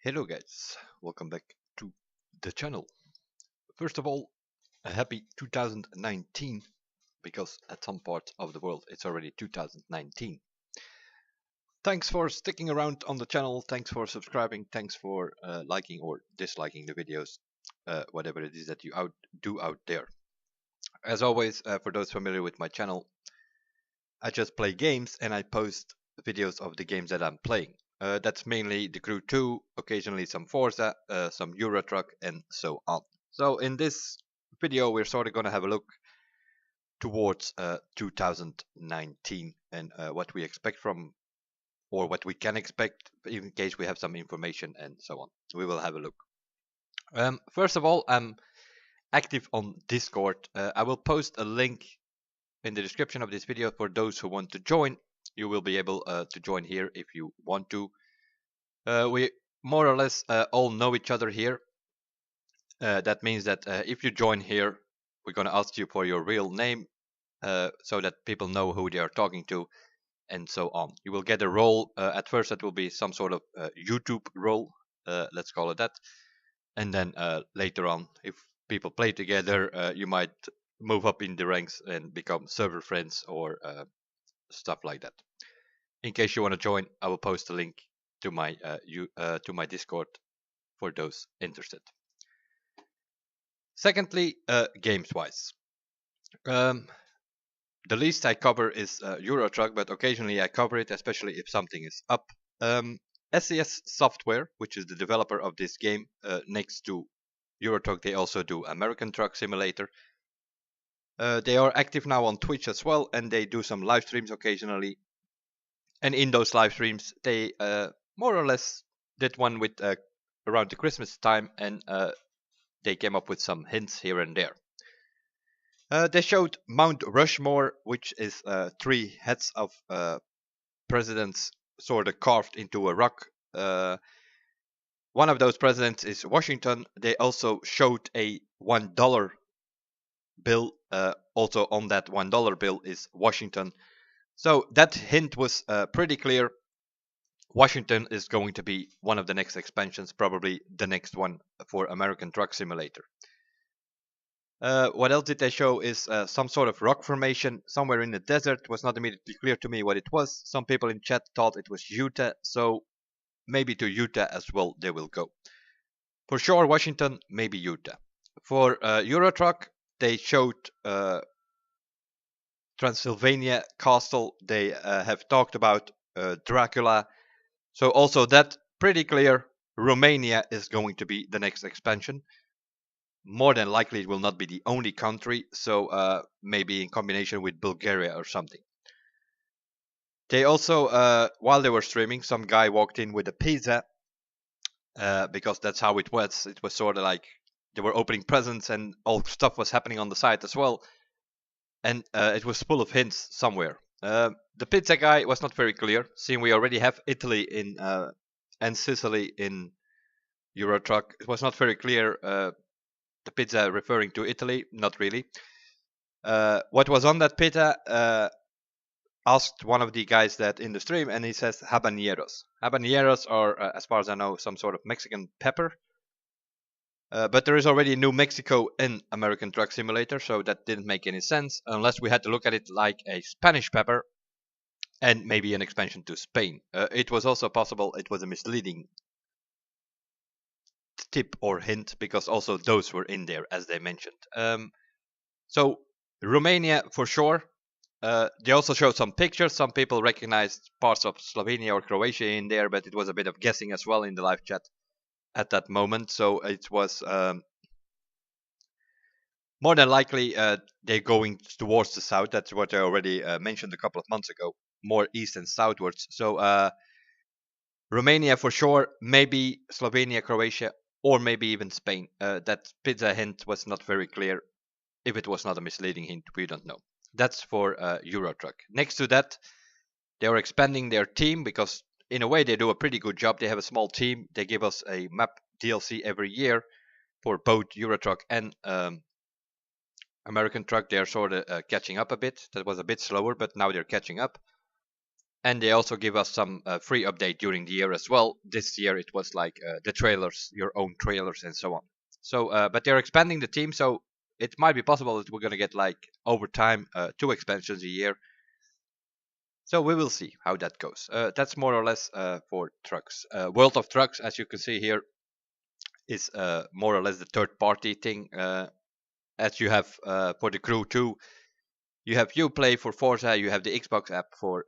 Hello guys, welcome back to the channel. First of all, a happy 2019, because at some part of the world it's already 2019. Thanks for sticking around on the channel, thanks for subscribing, thanks for liking or disliking the videos, whatever it is that you do out there. As always, for those familiar with my channel, I just play games and I post videos of the games that I'm playing. That's mainly the Crew 2, occasionally some Forza, some Euro Truck, and so on. So in this video, we're sort of going to have a look towards 2019 and what we expect from, or what we can expect, in case we have some information and so on. We will have a look. First of all, I'm active on Discord. I will post a link in the description of this video for those who want to join. You will be able to join here if you want to. We more or less all know each other here. That means that if you join here, we're going to ask you for your real name so that people know who they are talking to, and so on. You will get a role. At first, that will be some sort of YouTube role, let's call it that. And then later on, if people play together, you might move up in the ranks and become server friends or stuff like that. In case you want to join, I will post a link to my Discord for those interested. Secondly, games wise, the least I cover is Euro Truck, but occasionally I cover it, especially if something is up. SES Software, which is the developer of this game, next to Euro Truck, they also do American Truck Simulator. They are active now on Twitch as well, and they do some live streams occasionally. And in those live streams, they more or less did one with around the Christmas time, and they came up with some hints here and there. They showed Mount Rushmore, which is 3 heads of presidents sort of carved into a rock. One of those presidents is Washington. They also showed a $1 bill. Also on that $1 bill is Washington. So that hint was pretty clear. Washington is going to be one of the next expansions, probably the next one for American Truck Simulator. What else did they show is some sort of rock formation somewhere in the desert. It was not immediately clear to me what it was. Some people in chat thought it was Utah, so maybe to Utah as well they will go. For sure Washington, maybe Utah. For Euro Truck, they showed Transylvania Castle. They have talked about Dracula. So also that pretty clear. Romania is going to be the next expansion. More than likely it will not be the only country. So maybe in combination with Bulgaria or something. They also, while they were streaming, some guy walked in with a pizza. Because that's how it was. It was sort of like they were opening presents and all stuff was happening on the side as well. And it was full of hints somewhere. The pizza guy was not very clear, seeing we already have Italy in and Sicily in Euro Truck. It was not very clear. The pizza referring to Italy, not really. What was on that pizza? Asked one of the guys that in the stream, and he says habaneros. Habaneros are, as far as I know, some sort of Mexican pepper. But there is already New Mexico in American Truck Simulator, so that didn't make any sense unless we had to look at it like a Spanish pepper and maybe an expansion to Spain. It was also possible it was a misleading tip or hint, because also those were in there as they mentioned. So Romania for sure. They also showed some pictures. Some people recognized parts of Slovenia or Croatia in there, but it was a bit of guessing as well in the live chat at that moment. So it was more than likely they're going towards the south. That's what I already mentioned a couple of months ago, more east and southwards. So Romania for sure, maybe Slovenia, Croatia, or maybe even Spain. That pizza hint was not very clear. If it was not a misleading hint, we don't know. That's for Euro Truck. Next to that, they are expanding their team, because in a way they do a pretty good job. They have a small team. They give us a map DLC every year for both Euro Truck and American Truck. They are sort of catching up a bit. That was a bit slower, but now they're catching up. And they also give us some free update during the year as well. This year it was like the trailers, your own trailers and so on. So, but they're expanding the team, so it might be possible that we're gonna get like over time 2 expansions a year. So we will see how that goes. That's more or less for trucks. World of Trucks, as you can see here, is more or less the third-party thing. As you have for the Crew 2, you have Uplay for Forza, you have the Xbox app for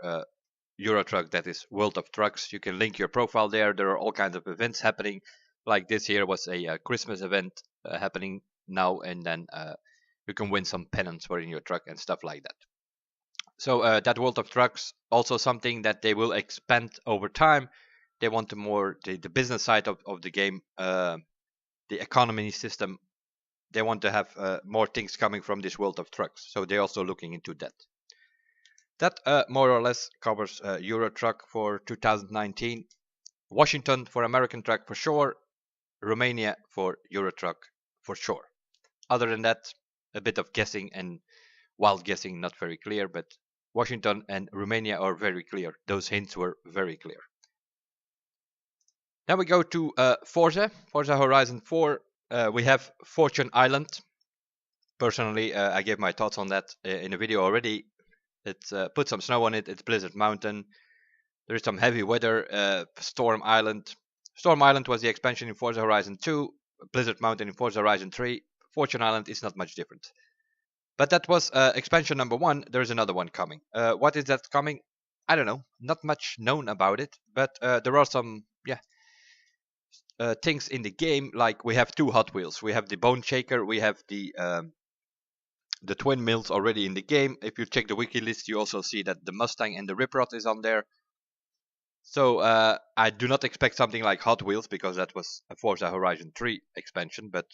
Euro Truck, that is World of Trucks. You can link your profile there. There are all kinds of events happening. Like this here was a Christmas event happening now, and then you can win some pennants for in your truck and stuff like that. So that World of Trucks also something that they will expand over time. They want the business side of the game, the economy system. They want to have more things coming from this World of Trucks. So they're also looking into that. That more or less covers Euro Truck for 2019. Washington for American Truck for sure. Romania for Euro Truck for sure. Other than that, a bit of guessing and wild guessing, not very clear, but Washington and Romania are very clear. Those hints were very clear. Now we go to Forza Horizon 4. We have Fortune Island. Personally, I gave my thoughts on that in a video already. It's put some snow on it. It's Blizzard Mountain. There is some heavy weather. Storm Island. Storm Island was the expansion in Forza Horizon 2. Blizzard Mountain in Forza Horizon 3. Fortune Island is not much different. But that was expansion number 1. There's another one coming. What is that coming? I don't know. Not much known about it. But there are some things in the game. Like we have 2 Hot Wheels. We have the Bone Shaker. We have the twin mills already in the game. If you check the wiki list, you also see that the Mustang and the Rip Rod is on there. So I do not expect something like Hot Wheels because that was a Forza Horizon 3 expansion, but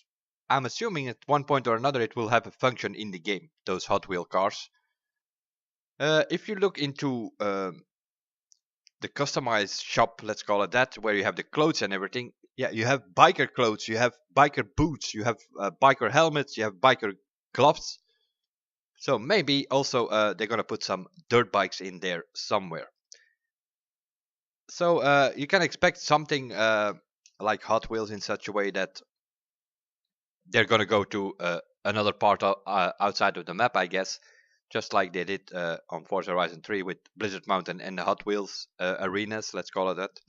I'm assuming at one point or another it will have a function in the game, those Hot Wheel cars. If you look into the customized shop, let's call it that, where you have the clothes and everything, yeah, you have biker clothes, you have biker boots, you have biker helmets, you have biker gloves. So maybe also they're gonna put some dirt bikes in there somewhere. So you can expect something like Hot Wheels in such a way that they're gonna go to another part outside of the map, I guess, just like they did on Forza Horizon 3 with Blizzard Mountain and the Hot Wheels arenas, let's call it that.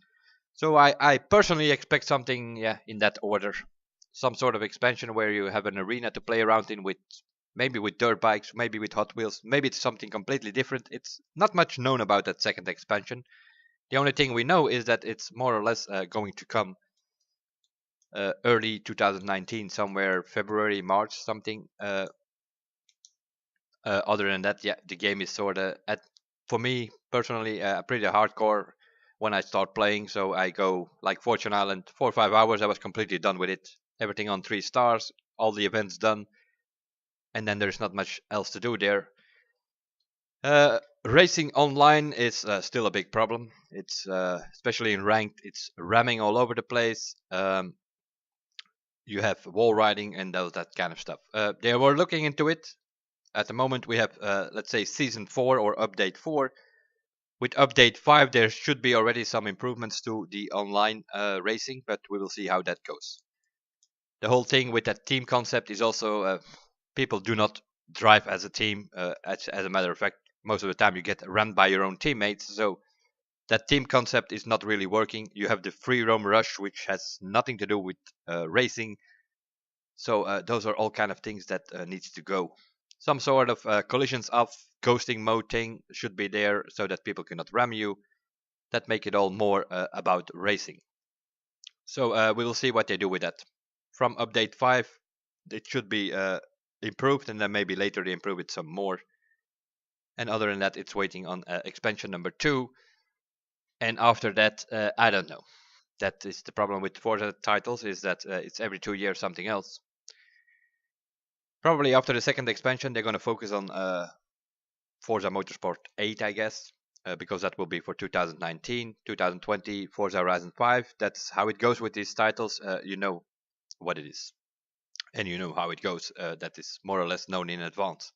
So I personally expect something, yeah, in that order, some sort of expansion where you have an arena to play around in with. Maybe with dirt bikes, maybe with Hot Wheels, maybe it's something completely different. It's not much known about that second expansion. The only thing we know is that it's more or less going to come early 2019, somewhere February, March, something. Other than that, yeah, the game is sort of, for me personally, pretty hardcore when I start playing. So I go like Fortune Island, 4 or 5 hours. I was completely done with it. Everything on 3 stars, all the events done. And then there's not much else to do there. Racing online is still a big problem. It's especially in ranked, it's ramming all over the place. You have wall riding and that kind of stuff. They were looking into it. At the moment, we have let's say season 4 or update 4. With update 5, there should be already some improvements to the online racing, but we will see how that goes. The whole thing with that team concept is also people do not drive as a team. As a matter of fact, most of the time you get run by your own teammates. So that team concept is not really working. You have the free roam rush, which has nothing to do with racing. So those are all kind of things that needs to go. Some sort of collisions off, ghosting mode thing should be there so that people cannot ram you. That make it all more about racing. So we will see what they do with that. From update 5, it should be improved, and then maybe later they improve it some more. And other than that, it's waiting on expansion number 2. And after that, I don't know. That is the problem with Forza titles, is that it's every 2 years something else. Probably after the second expansion, they're going to focus on Forza Motorsport 8, I guess, because that will be for 2019, 2020, Forza Horizon 5. That's how it goes with these titles. You know what it is, and you know how it goes. That is more or less known in advance.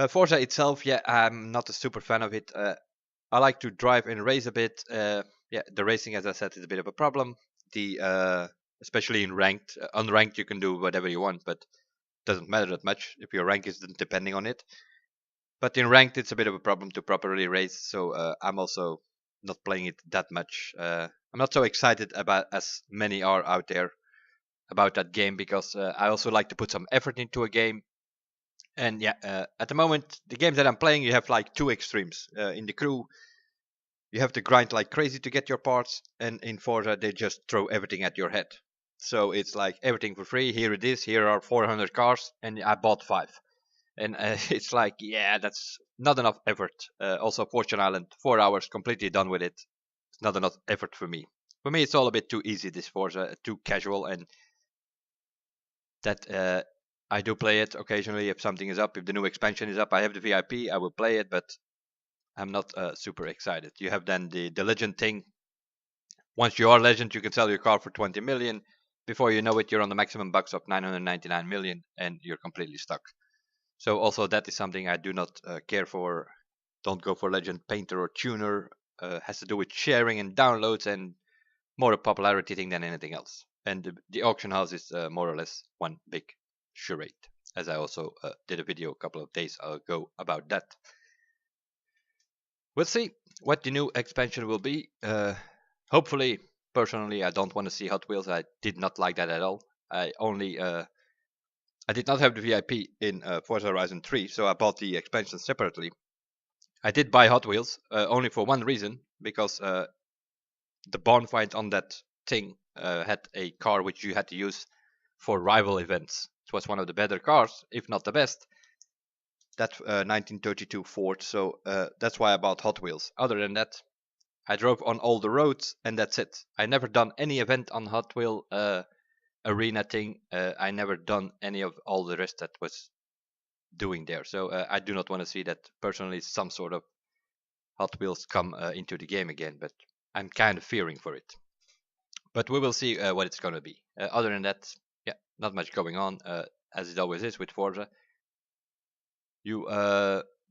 Forza itself, yeah, I'm not a super fan of it. I like to drive and race a bit. Yeah, the racing, as I said, is a bit of a problem. The especially in ranked, unranked, you can do whatever you want, but doesn't matter that much if your rank isn't depending on it. But in ranked, it's a bit of a problem to properly race. So I'm also not playing it that much. I'm not so excited about as many are out there about that game because I also like to put some effort into a game. And yeah, at the moment, the games that I'm playing, you have like two extremes. In the crew, you have to grind like crazy to get your parts, and in Forza, they just throw everything at your head. So it's like everything for free. Here it is. Here are 400 cars, and I bought 5. And it's like, yeah, that's not enough effort. Also, Fortune Island, 4 hours, completely done with it. It's not enough effort for me. For me, it's all a bit too easy, this Forza, too casual, and that I do play it occasionally if something is up. If the new expansion is up, I have the VIP, I will play it, but I'm not super excited. You have then the legend thing. Once you are legend, you can sell your car for 20 million. Before you know it, you're on the maximum bucks of 999 million, and you're completely stuck. So also that is something I do not care for. Don't go for legend painter or tuner. Has to do with sharing and downloads, and more a popularity thing than anything else. And the auction house is more or less one big charade, as I also did a video a couple of days ago about that. We'll see what the new expansion will be. Hopefully, personally, I don't want to see Hot Wheels. I did not like that at all. I did not have the VIP in Forza Horizon 3, so I bought the expansion separately. I did buy Hot Wheels only for one reason, because the barn find on that thing had a car which you had to use for rival events. It was one of the better cars, if not the best. That 1932 Ford, so that's why I bought Hot Wheels. Other than that, I drove on all the roads, and that's it. I never done any event on Hot Wheel arena thing. I never done any of all the rest that was doing there. So I do not want to see that personally. Some sort of Hot Wheels come into the game again, but I'm kind of fearing for it. But we will see what it's going to be. Other than that, yeah, not much going on, as it always is with Forza. You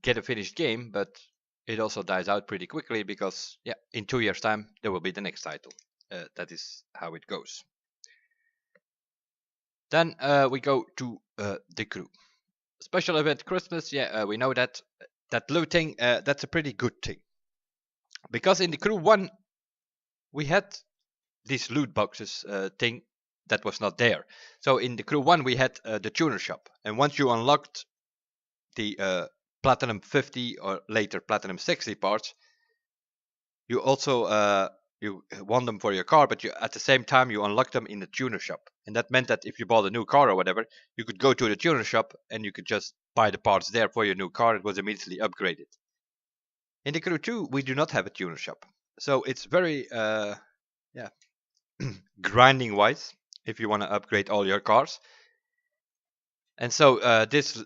get a finished game, but it also dies out pretty quickly because, yeah, in 2 years' time, there will be the next title. That is how it goes. Then we go to the crew. Special event Christmas, yeah, we know that. That looting, that's a pretty good thing. Because in the crew 1, we had these loot boxes thing that was not there. So in the crew 1, we had the tuner shop. And once you unlocked the Platinum 50 or later Platinum 60 parts, you also you won them for your car, but you at the same time you unlocked them in the tuner shop. And that meant that if you bought a new car or whatever, you could go to the tuner shop and you could just buy the parts there for your new car. It was immediately upgraded. In the Crew 2, we do not have a tuner shop. So it's very yeah, grinding wise if you want to upgrade all your cars. And so this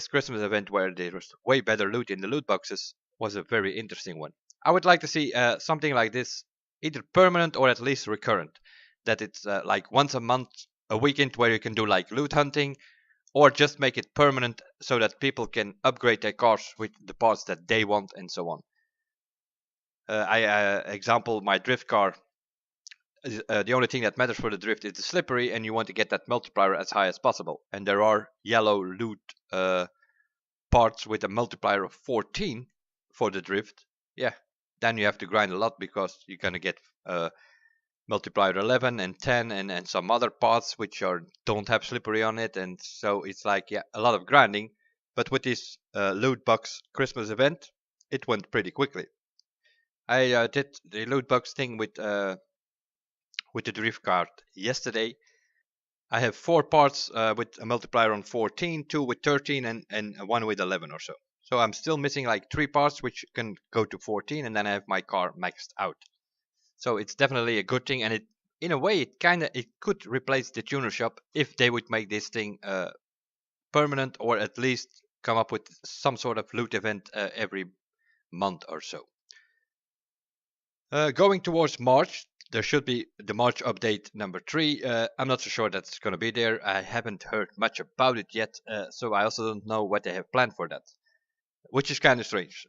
Christmas event where there was way better loot in the loot boxes was a very interesting one. I would like to see something like this, either permanent or at least recurrent. That it's like once a month, a weekend where you can do like loot hunting, or just make it permanent so that people can upgrade their cars with the parts that they want and so on. Example, my drift car. The only thing that matters for the drift is the slippery, and you want to get that multiplier as high as possible. And there are yellow loot parts with a multiplier of 14 for the drift. Yeah, then you have to grind a lot because you're gonna get multiplier 11 and 10 and some other parts which don't have slippery on it, and so it's like, yeah, a lot of grinding. But with this loot box Christmas event, it went pretty quickly. I did the loot box thing with the drift card yesterday. I have 4 parts with a multiplier on 14, 2 with 13, and 1 with 11 or so. So I'm still missing like 3 parts which can go to 14, and then I have my car maxed out. So it's definitely a good thing, and it, in a way, it could replace the tuner shop if they would make this thing permanent, or at least come up with some sort of loot event every month or so. Going towards March, there should be the March update number 3. I'm not so sure that's going to be there. I haven't heard much about it yet, so I also don't know what they have planned for that. which is kind of strange.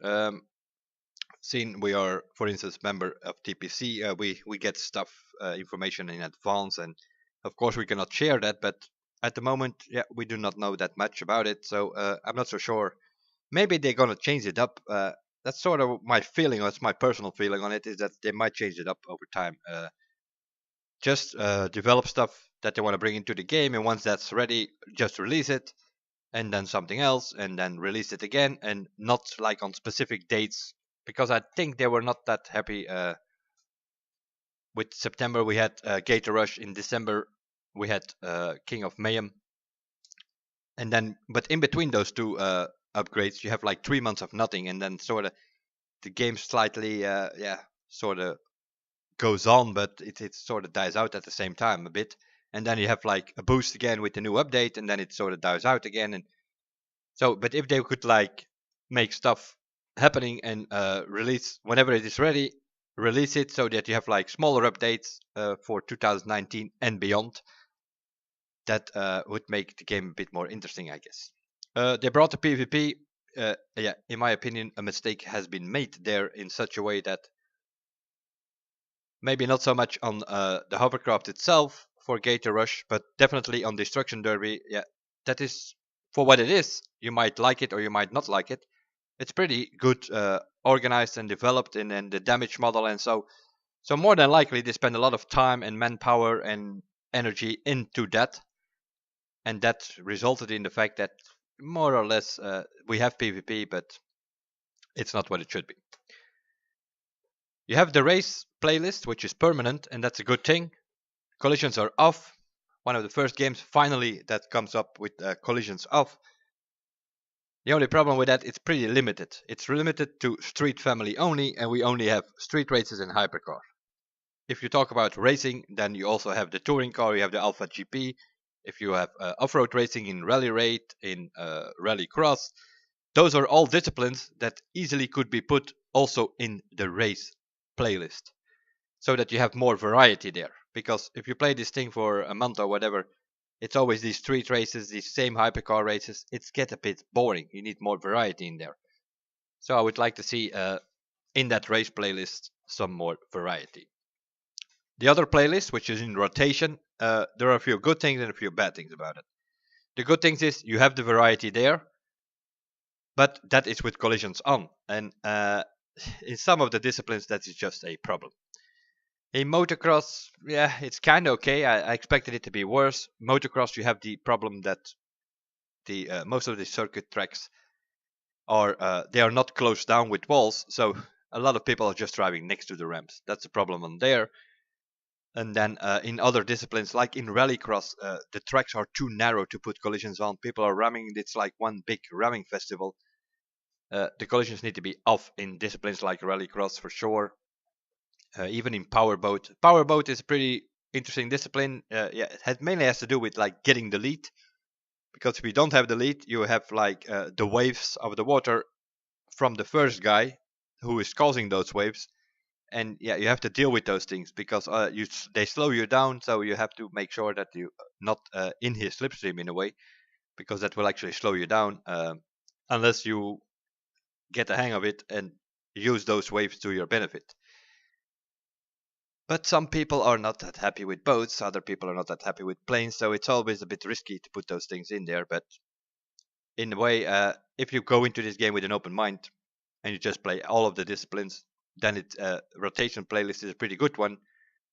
Seeing we are, for instance, member of TPC, we get stuff information in advance, and of course we cannot share that. But at the moment, yeah, we do not know that much about it, so I'm not so sure. Maybe they're gonna change it up. That's sort of my feeling, or it's my personal feeling on it, is that they might change it up over time. Just develop stuff that they want to bring into the game, and once that's ready, just release it, and then something else, and then release it again, and not like on specific dates, because I think they were not that happy with September. We had Gator Rush. In December we had King of Mayhem, and then but in between those two upgrades you have like 3 months of nothing, and then sort of the game slightly sort of goes on, but it sort of dies out at the same time a bit, and then you have like a boost again with the new update, and then it sort of dies out again. And so, but if they could like make stuff happening and release whenever it is ready, release it so that you have like smaller updates for 2019 and beyond, that would make the game a bit more interesting, I guess. They brought the PvP. Yeah, in my opinion, a mistake has been made there in such a way that maybe not so much on the hovercraft itself for Gator Rush, but definitely on Destruction Derby. Yeah, that is for what it is. You might like it or you might not like it. It's pretty good organized and developed in the damage model, and so more than likely they spend a lot of time and manpower and energy into that, and that resulted in the fact that more or less we have PvP, but it's not what it should be. You have the race playlist, which is permanent, and that's a good thing. Collisions are off. One of the first games finally that comes up with collisions off. The only problem with that, it's pretty limited. It's limited to Street Family only, and we only have street races and hypercar. If you talk about racing, then you also have the touring car, you have the Alpha GP. If you have off-road racing in Rally Raid, in Rally Cross, those are all disciplines that easily could be put also in the race playlist, so that you have more variety there. Because if you play this thing for a month or whatever, it's always these street races, these same hypercar races. It's get a bit boring. You need more variety in there. So I would like to see in that race playlist some more variety. The other playlist, which is in rotation, there are a few good things and a few bad things about it. The good things is you have the variety there, but that is with collisions on. And in some of the disciplines, that is just a problem. In motocross, yeah, it's kind of okay. I expected it to be worse. Motocross, you have the problem that the most of the circuit tracks are they are not closed down with walls, so a lot of people are just driving next to the ramps. That's a problem on there. And then in other disciplines, like in rallycross, the tracks are too narrow to put collisions on. People are ramming. It's like one big ramming festival. The collisions need to be off in disciplines like rallycross for sure. Even in powerboat. Powerboat is a pretty interesting discipline. Yeah, it mainly has to do with like getting the lead. Because if you don't have the lead, you have like the waves of the water from the first guy who is causing those waves. And yeah, you have to deal with those things because they slow you down, so you have to make sure that you not in his slipstream in a way, because that will actually slow you down unless you get the hang of it and use those waves to your benefit. But some people are not that happy with boats, other people are not that happy with planes, so it's always a bit risky to put those things in there. But in a way, if you go into this game with an open mind and you just play all of the disciplines, then it rotation playlist is a pretty good one,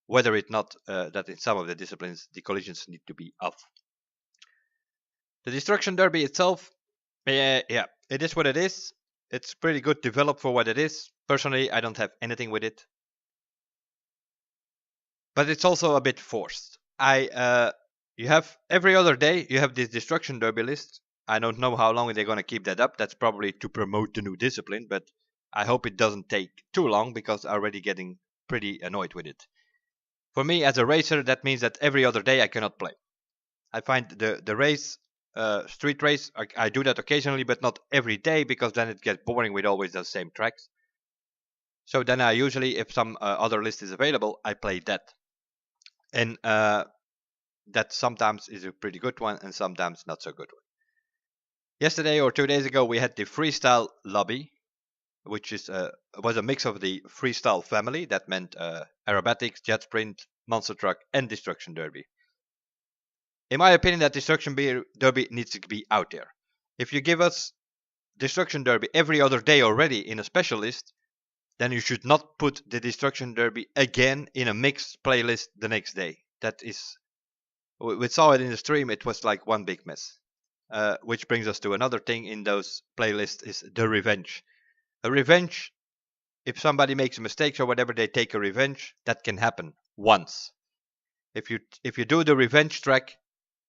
whether it not that in some of the disciplines the collisions need to be off. The Destruction Derby itself, yeah, it is what it is. It's pretty good developed for what it is. Personally, I don't have anything with it, but it's also a bit forced. You have every other day you have this Destruction Derby list. I don't know how long they're gonna keep that up. That's probably to promote the new discipline, but I hope it doesn't take too long because I'm already getting pretty annoyed with it. For me as a racer, that means that every other day I cannot play. I find the race, street race, I do that occasionally, but not every day because then it gets boring with always the same tracks. So then I usually, if some other list is available, I play that. And that sometimes is a pretty good one and sometimes not so good one. Yesterday or 2 days ago, we had the freestyle lobby, which was a mix of the freestyle family. That meant aerobatics, jet sprint, monster truck, and destruction derby. In my opinion, that destruction derby needs to be out there. If you give us destruction derby every other day already in a special list, then you should not put the destruction derby again in a mixed playlist the next day. That is, we saw it in the stream. It was like one big mess. Which brings us to another thing in those playlists is the revenge. A revenge, if somebody makes mistakes or whatever, they take a revenge. That can happen once. If you do the revenge track,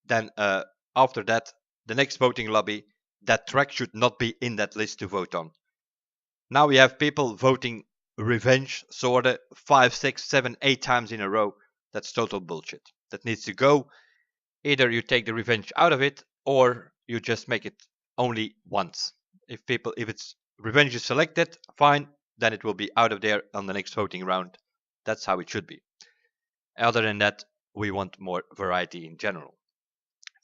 then after that, the next voting lobby, that track should not be in that list to vote on. Now we have people voting revenge sorta 5, 6, 7, 8 times in a row. That's total bullshit. That needs to go. Either you take the revenge out of it, or you just make it only once. If it's revenge is selected, fine, then it will be out of there on the next voting round. That's how it should be. Other than that, we want more variety in general.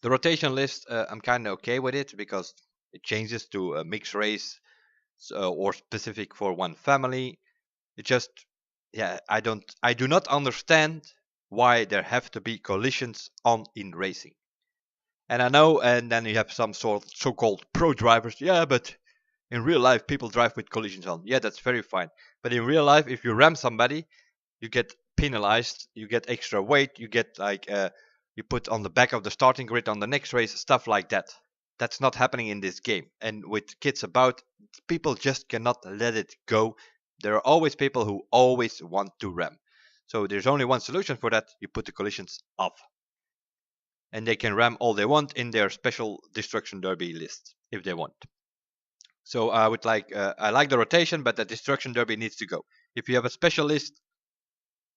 The rotation list, I'm kind of okay with it because it changes to a mixed race or specific for one family. It just, yeah, I do not understand why there have to be collisions on in racing. And I know, and then you have some so-called pro drivers. Yeah, but in real life, people drive with collisions on. Yeah, that's very fine. But in real life, if you ram somebody, you get penalized. You get extra weight. You get like you put on the back of the starting grid on the next race, stuff like that. That's not happening in this game. And with kids about, people just cannot let it go. There are always people who always want to ram. So there's only one solution for that. You put the collisions off. And they can ram all they want in their special destruction derby list if they want. So I like the rotation, but the destruction derby needs to go. If you have a special list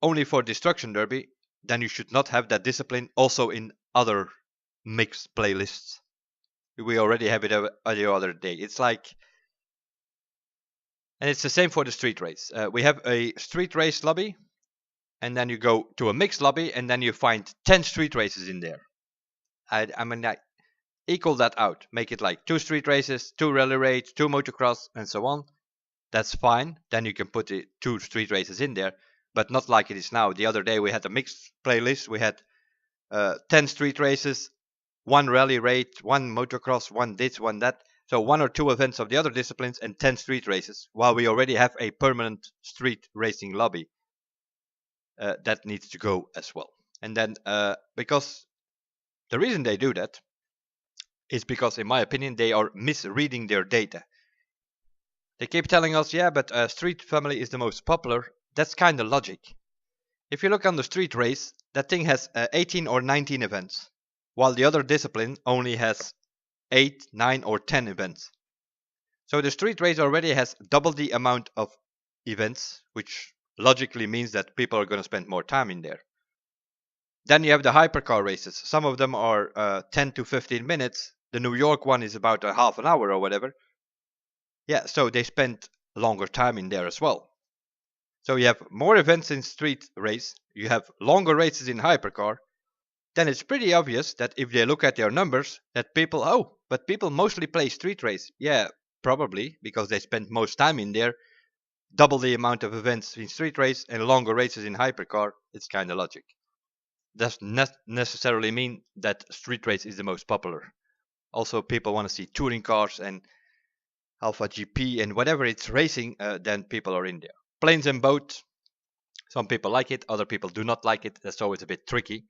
only for destruction derby, then you should not have that discipline also in other mixed playlists. We already have it the other day. It's like, and it's the same for the street race. We have a street race lobby, and then you go to a mixed lobby, and then you find 10 street races in there. I mean, equal that out. Make it like 2 street races, 2 rally races, 2 motocross, and so on. That's fine. Then you can put the 2 street races in there, but not like it is now. The other day we had a mixed playlist. We had 10 street races, 1 rally race, 1 motocross, 1 this, 1 that. So 1 or 2 events of the other disciplines and 10 street races, while we already have a permanent street racing lobby. That needs to go as well. And then because the reason they do that is because, in my opinion, they are misreading their data. They keep telling us, yeah, but street family is the most popular. That's kind of logic. If you look on the street race, that thing has 18 or 19 events, while the other discipline only has 8, 9 or 10 events. So the street race already has double the amount of events, which logically means that people are going to spend more time in there. Then you have the hypercar races. Some of them are 10 to 15 minutes. The New York one is about a half an hour or whatever. Yeah, so they spend longer time in there as well. So you have more events in street race. You have longer races in hypercar. Then it's pretty obvious that if they look at their numbers, that people, but people mostly play street race. Yeah, probably, because they spend most time in there. Double the amount of events in street race and longer races in hypercar. It's kind of logic. Does not necessarily mean that street race is the most popular. Also, people want to see touring cars and Alpha GP and whatever it's racing, then people are in there. Planes and boats. Some people like it, other people do not like it. That's always a bit tricky.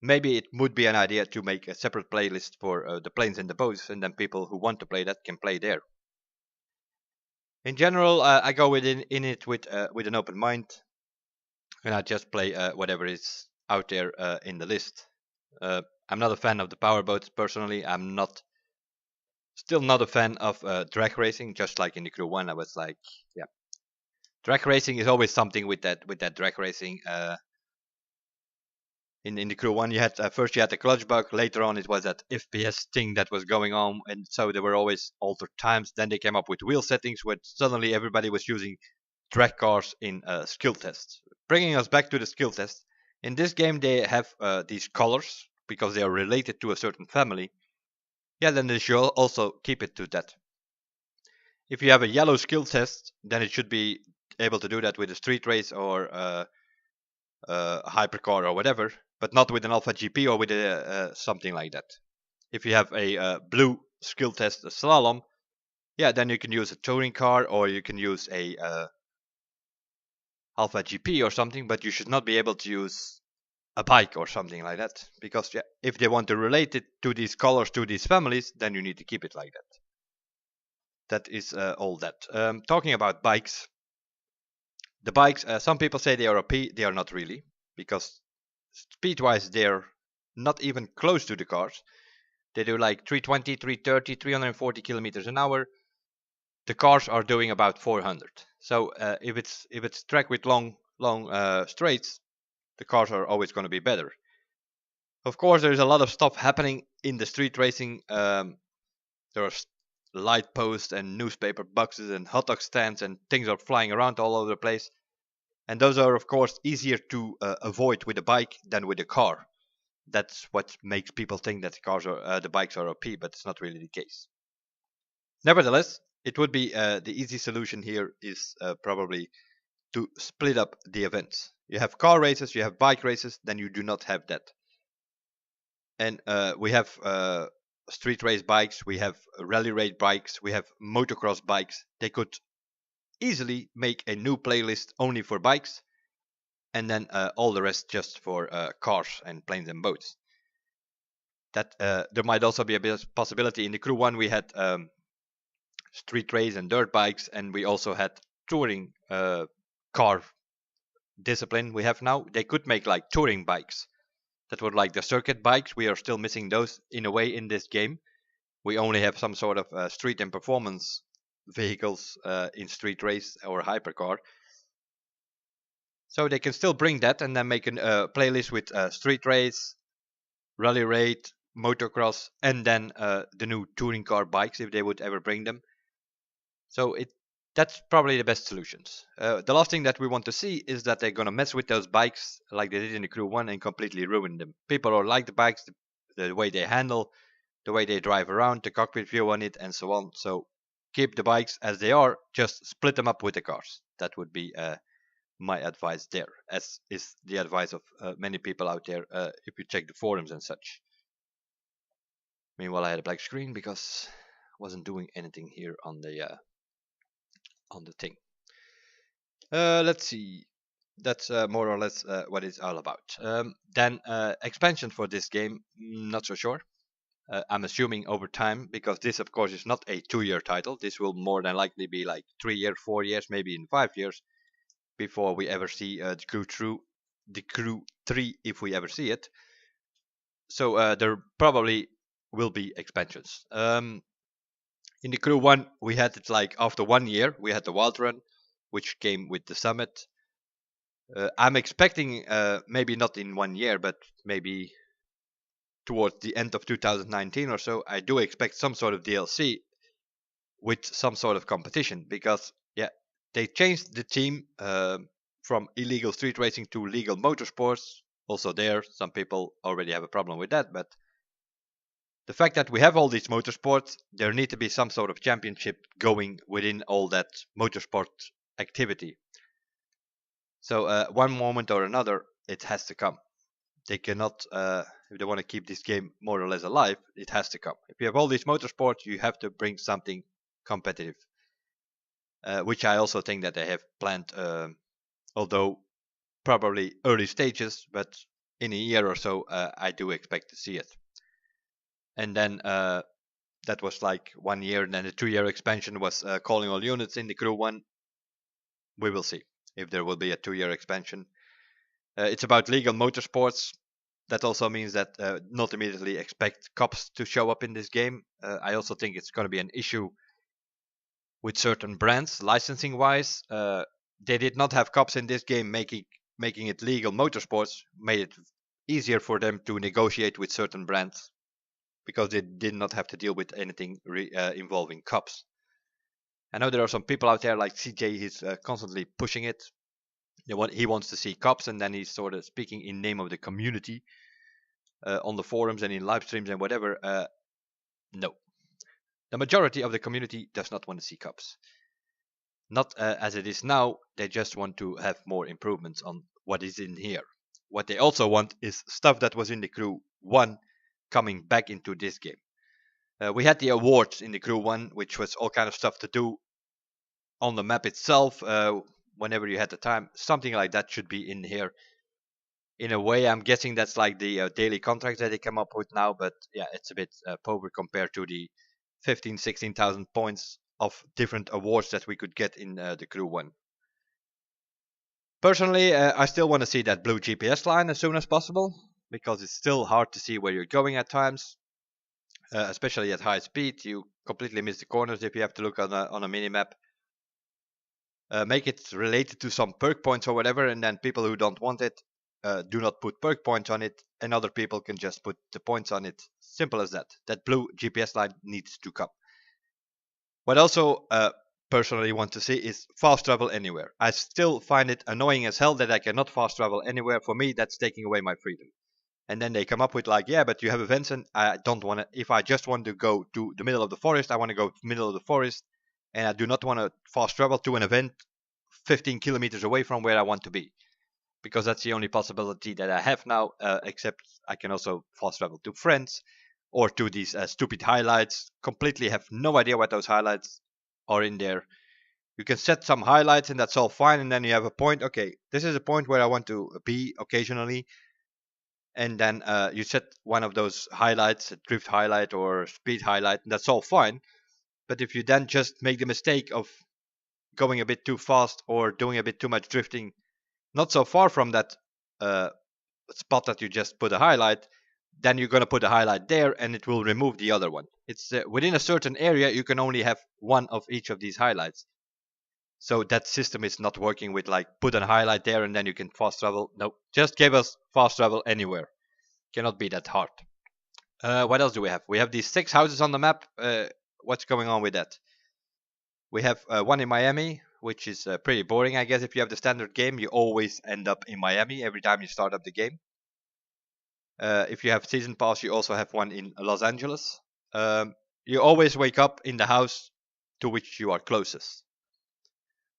Maybe it would be an idea to make a separate playlist for the planes and the boats, and then people who want to play that can play there. In general, I go in it with an open mind, and I just play whatever is out there in the list. I'm not a fan of the powerboats personally. I'm still not a fan of drag racing. Just like in the Crew 1, I was like, yeah, drag racing is always something with that drag racing. In the Crew 1, you had first you had the clutch bug. Later on, it was that FPS thing that was going on, and so there were always altered times. Then they came up with wheel settings, where suddenly everybody was using drag cars in skill tests. Bringing us back to the skill test. In this game, they have these colors because they are related to a certain family. yeah, then they should also keep it to that. If you have a yellow skill test, then it should be able to do that with a street race or hypercar or whatever, but not with an Alpha GP or with something like that. If you have a blue skill test, a slalom, yeah, then you can use a touring car or you can use a Alpha GP or something, but you should not be able to use a bike or something like that, because yeah, if they want to relate it to these colors, to these families, then you need to keep it like that. That is all that. Talking about bikes, the bikes, some people say they are OP, they are not really, because speed-wise they're not even close to the cars. They do like 320, 330, 340 kilometers an hour. The cars are doing about 400. So if it's track with long straights, the cars are always going to be better. Of course, there's a lot of stuff happening in the street racing. There are light posts and newspaper boxes and hot dog stands and things are flying around all over the place. And those are, of course, easier to avoid with a bike than with a car. That's what makes people think that the bikes are OP, but it's not really the case. Nevertheless, it would be the easy solution here is probably to split up the events. You have car races, you have bike races, then you do not have that. And we have street race bikes, we have rally race bikes, we have motocross bikes. They could easily make a new playlist only for bikes, and then all the rest just for cars and planes and boats. That there might also be a possibility. In the Crew 1 we had street race and dirt bikes, and we also had touring car discipline we have now. They could make like touring bikes that were like the circuit bikes. We are still missing those in a way in this game. We only have some sort of street and performance vehicles in street race or hypercar. So they can still bring that and then make a playlist with street race, rally raid, motocross, and then the new touring car bikes if they would ever bring them. So that's probably the best solutions. The last thing that we want to see is that they're going to mess with those bikes like they did in the Crew 1 and completely ruin them. People are like the bikes, the way they handle, the way they drive around, the cockpit view on it, and so on. So keep the bikes as they are, just split them up with the cars. That would be my advice there, as is the advice of many people out there if you check the forums and such. Meanwhile, I had a black screen because I wasn't doing anything here on the thing. Let's see. That's more or less what it's all about. Then expansion for this game, not so sure. I'm assuming over time, because this of course is not a 2-year title. This will more than likely be like 3 years, 4 years, maybe in 5 years before we ever see the Crew 3 if we ever see it. So there probably will be expansions. In the Crew 1 we had it like after 1 year we had the Wild Run, which came with the Summit. I'm expecting maybe not in 1 year, but maybe towards the end of 2019 or so, I do expect some sort of DLC with some sort of competition, because yeah, they changed the team from illegal street racing to legal motorsports. Also there, some people already have a problem with that, but the fact that we have all these motorsports, there need to be some sort of championship going within all that motorsport activity. So one moment or another, it has to come. They cannot, if they want to keep this game more or less alive, it has to come. If you have all these motorsports, you have to bring something competitive, which I also think that they have planned, although probably early stages, but in a year or so, I do expect to see it. And then that was like 1 year, and then the 2-year expansion was calling all units in the Crew 1. We will see if there will be a 2-year expansion. It's about legal motorsports. That also means that not immediately expect cops to show up in this game. I also think it's going to be an issue with certain brands, licensing wise. They did not have cops in this game. Making it legal motorsports made it easier for them to negotiate with certain brands, because they did not have to deal with anything involving cops. I know there are some people out there like CJ, he's constantly pushing it. He wants to see cops, and then he's sort of speaking in name of the community on the forums and in live streams and whatever. No. The majority of the community does not want to see cups. Not as it is now, they just want to have more improvements on what is in here. What they also want is stuff that was in the Crew 1 coming back into this game. We had the awards in the Crew 1, which was all kind of stuff to do on the map itself whenever you had the time. Something like that should be in here. In a way, I'm guessing that's like the daily contracts that they come up with now, but yeah, it's a bit poor compared to the 16,000 points of different awards that we could get in the Crew 1. Personally, I still want to see that blue GPS line as soon as possible, because it's still hard to see where you're going at times, especially at high speed. You completely miss the corners if you have to look on a minimap. Make it related to some perk points or whatever, and then people who don't want it do not put perk points on it, and other people can just put the points on it. Simple as that. That blue GPS line needs to come. What I also personally want to see is fast travel anywhere. I still find it annoying as hell that I cannot fast travel anywhere. For me, that's taking away my freedom. And then they come up with like, yeah, but you have events, and I don't want to. If I just want to go to the middle of the forest, I want to go to the middle of the forest, and I do not want to fast travel to an event 15 kilometers away from where I want to be, because that's the only possibility that I have now. Except I can also fast travel to friends or to these stupid highlights. Completely have no idea what those highlights are in there. You can set some highlights and that's all fine, and then you have a point. Okay, this is a point where I want to be occasionally, and then you set one of those highlights, a drift highlight or speed highlight, and that's all fine. But if you then just make the mistake of going a bit too fast or doing a bit too much drifting not so far from that spot that you just put a highlight, then you're going to put a highlight there and it will remove the other one. It's within a certain area you can only have one of each of these highlights. So that system is not working with like put a highlight there and then you can fast travel. No, just give us fast travel anywhere. Cannot be that hard. What else do we have? We have these 6 houses on the map. What's going on with that? We have one in Miami, which is pretty boring, I guess. If you have the standard game, you always end up in Miami every time you start up the game. If you have season pass, you also have one in Los Angeles. You always wake up in the house to which you are closest.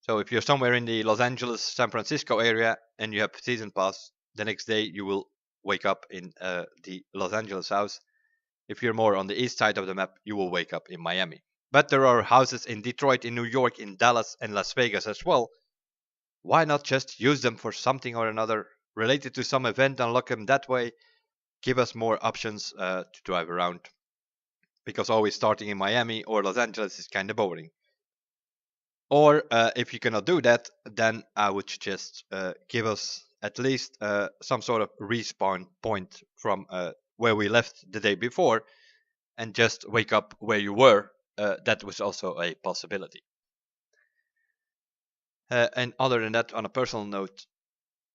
So if you're somewhere in the Los Angeles, San Francisco area and you have season pass, the next day you will wake up in the Los Angeles house. If you're more on the east side of the map, you will wake up in Miami. But there are houses in Detroit, in New York, in Dallas, and Las Vegas as well. Why not just use them for something or another related to some event, unlock them that way, give us more options to drive around. Because always starting in Miami or Los Angeles is kind of boring. Or if you cannot do that, then I would suggest give us at least some sort of respawn point from where we left the day before and just wake up where you were. That was also a possibility. And other than that, on a personal note,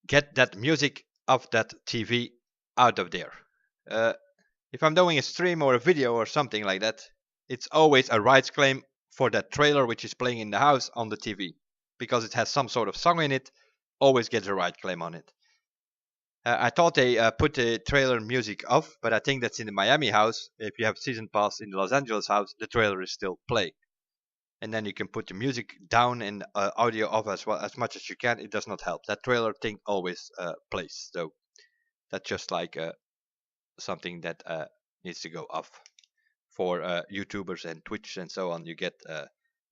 get that music of that TV out of there. If I'm doing a stream or a video or something like that, it's always a rights claim for that trailer which is playing in the house on the TV, because it has some sort of song in it. Always gets a right claim on it. I thought they put the trailer music off, but I think that's in the Miami house. If you have season pass in the Los Angeles house, the trailer is still playing. And then you can put the music down and audio off as well, as much as you can. It does not help. That trailer thing always plays. So that's just like something that needs to go off for YouTubers and Twitch and so on. You get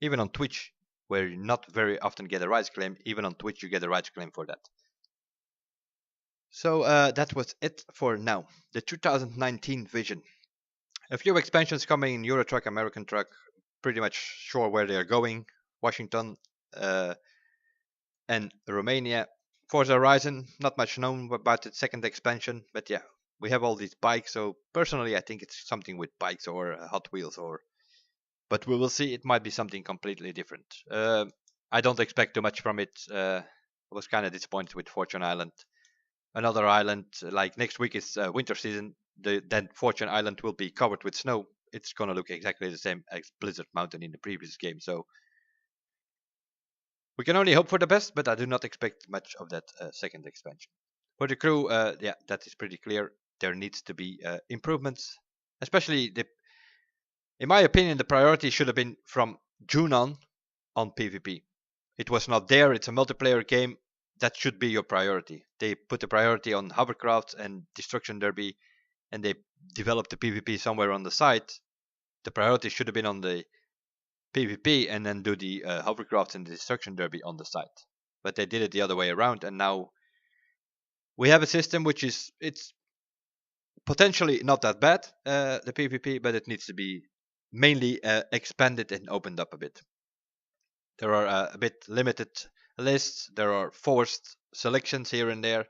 even on Twitch, where you not very often get a rights claim, even on Twitch you get a rights claim for that. So that was it for now. The 2019 vision. A few expansions coming in Euro Truck, American Truck. Pretty much sure where they are going. Washington and Romania. Forza Horizon, not much known about the second expansion, but yeah, we have all these bikes. So personally, I think it's something with bikes or Hot Wheels, or. But we will see. It might be something completely different. I don't expect too much from it. I was kind of disappointed with Fortune Island. Another island, like next week is winter season. Then Fortune Island will be covered with snow. It's gonna look exactly the same as Blizzard Mountain in the previous game. So we can only hope for the best, but I do not expect much of that second expansion. For the crew, yeah, that is pretty clear. There needs to be improvements, especially In my opinion, the priority should have been from June on PvP. It was not there. It's a multiplayer game. That should be your priority. They put the priority on hovercrafts and destruction derby, and they developed the PvP somewhere on the side. The priority should have been on the PvP and then do the hovercrafts and the destruction derby on the side. But they did it the other way around, and now we have a system which is it's potentially not that bad, the PvP, but it needs to be mainly expanded and opened up a bit. There are a bit limited lists. There are forced selections here and there.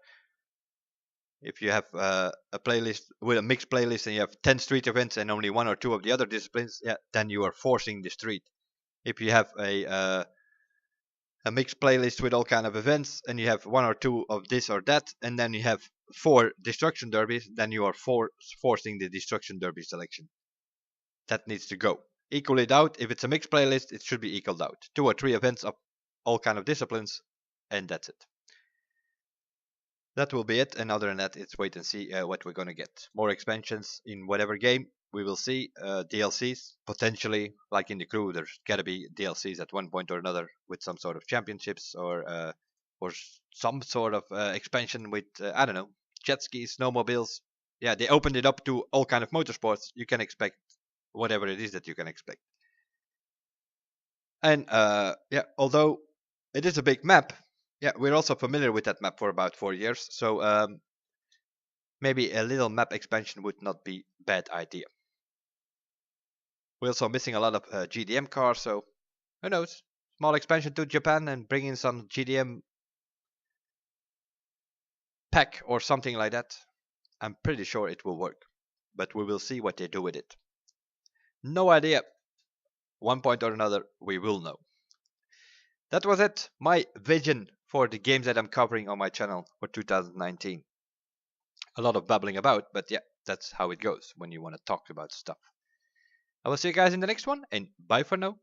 If you have a playlist with a mixed playlist and you have 10 street events and only 1 or 2 of the other disciplines, yeah, then you are forcing the street. If you have a mixed playlist with all kind of events and you have 1 or 2 of this or that, and then you have 4 destruction derbies, then you are forcing the destruction derby selection. That needs to go. Equal it out. If it's a mixed playlist, it should be equaled out. 2 or 3 events of all kind of disciplines, and that's it. That will be it, and other than that, it's wait and see what we're gonna get. More expansions in whatever game, we will see. DLCs, potentially, like in the crew, there's gotta be DLCs at one point or another with some sort of championships or some sort of expansion with, I don't know, jet skis, snowmobiles. Yeah, they opened it up to all kind of motorsports. You can expect whatever it is that you can expect. And yeah, although it is a big map, yeah, we're also familiar with that map for about 4 years, so maybe a little map expansion would not be a bad idea. We're also missing a lot of GDM cars, so who knows? Small expansion to Japan and bring in some GDM pack or something like that. I'm pretty sure it will work, but we will see what they do with it. No idea. One point or another, we will know. That was it. My vision for the games that I'm covering on my channel for 2019. A lot of babbling about, but yeah, that's how it goes when you want to talk about stuff. I will see you guys in the next one, and bye for now.